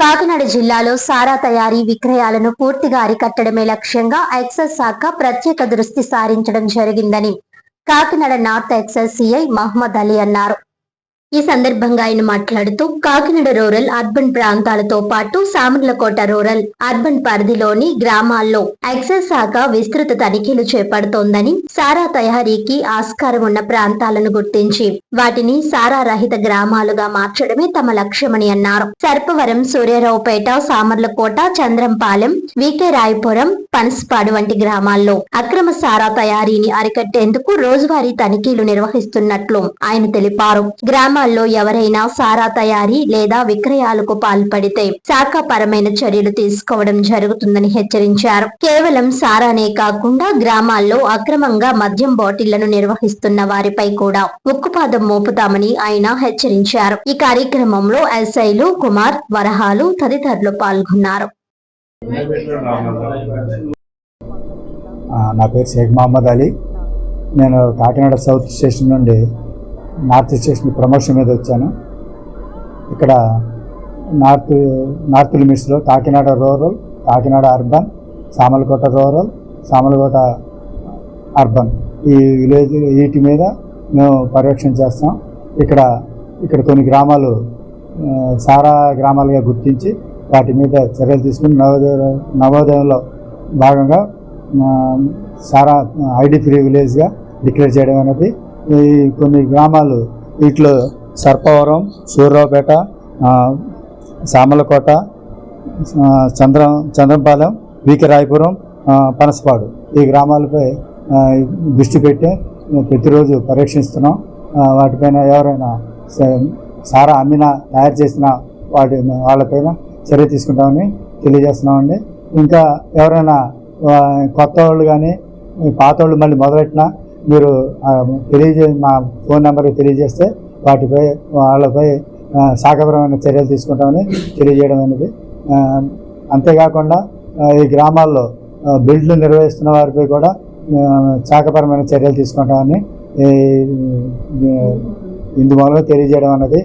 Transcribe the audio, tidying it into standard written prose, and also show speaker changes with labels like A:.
A: కాకినాడ జిల్లాలో సారా తయారీ విక్రయాలను పూర్తిగా అరికట్టడమే లక్ష్యంగా ఎక్సైజ్ శాఖ ప్రత్యేక దృష్టి సారించడం జరిగిందని Kakinada north excise CI Mohammed Ali అన్నారు. ఈ సందర్భంగా ఆయన మాట్లాడుతూ కాకినాడ రూరల్ అర్బన్ ప్రాంతాలతో పాటు సామర్లకోట రూరల్ అర్బన్ పరిధిలోని గ్రామాల్లో ఎక్సైజ్ శాఖ విస్తృత తనిఖీలు చేపడుతోందని, సారా తయారీకి ఆస్కారం ఉన్న ప్రాంతాలను గుర్తించి వాటిని సారా రహిత గ్రామాలుగా మార్చడమే తమ లక్ష్యమని అన్నారు. సర్పవరం, సూర్యారావుపేట, సామర్లకోట, చంద్రంపాలెం, వికే రాయపురం, పనసపాడు వంటి గ్రామాల్లో అక్రమ సారా తయారీని అరికట్టేందుకు రోజువారీ తనిఖీలు నిర్వహిస్తున్నట్లు ఆయన తెలిపారు. గ్రామాల్లో ఎవరైనా సారా తయారీ లేదా విక్రయాలకు పాల్పడితే శాఖాపరమైన చర్యలు తీసుకోవడం జరుగుతుందని హెచ్చరించారు. కేవలం సారానే కాకుండా గ్రామాల్లో అక్రమంగా మద్యం బాటిళ్లను నిర్వహిస్తున్న వారిపై కూడా ఉక్కుపాదం మోపుతామని ఆయన హెచ్చరించారు. ఈ కార్యక్రమంలో ఎస్ఐలు కుమార్, వరహాలు తదితరులు పాల్గొన్నారు.
B: నా పేరు షేక్ మహమ్మద్ అలీ. నేను కాకినాడ సౌత్ స్టేషన్ నుండి నార్త్ స్టేషన్ ప్రమోషన్ మీద వచ్చాను. ఇక్కడ నార్త్ లిమిట్స్లో Kakinada rural, Kakinada urban, Samarlakota rural, Samarlakota urban ఈ విలేజ్ వీటి మీద మేము పర్యవేక్షణ చేస్తాం. ఇక్కడ కొన్ని గ్రామాలు సారా గ్రామాలుగా గుర్తించి వాటి మీద చర్యలు తీసుకుని నవోదయంలో భాగంగా సారా ఐడి ఫ్రీ విలేజ్గా డిక్లేర్ చేయడం అనేది. ఈ కొన్ని గ్రామాలు వీటిలో సర్పవరం, సూర్యారావుపేట, సామర్లకోట, చంద్రంపాలెం, వికే రాయపురం, పనసపాడు ఈ గ్రామాలపై దృష్టి పెట్టి ప్రతిరోజు పరీక్షిస్తున్నాం. వాటిపైన ఎవరైనా సారా అమ్మినా, తయారు చేసిన వాళ్ళపైన చర్య తీసుకుంటామని తెలియజేస్తున్నామండి. ఇంకా ఎవరైనా కొత్త వాళ్ళు కానీ పాత వాళ్ళు మళ్ళీ మొదలెట్టినా మీరు మా ఫోన్ నెంబర్కి తెలియజేస్తే వాళ్ళపై శాఖపరమైన చర్యలు తీసుకుంటామని తెలియజేయడం అనేది. అంతేకాకుండా ఈ గ్రామాల్లో బిల్డ్లు నిర్వహిస్తున్న వారిపై కూడా శాఖపరమైన చర్యలు తీసుకుంటామని ఇందుమూలంగా తెలియజేయడం అనేది.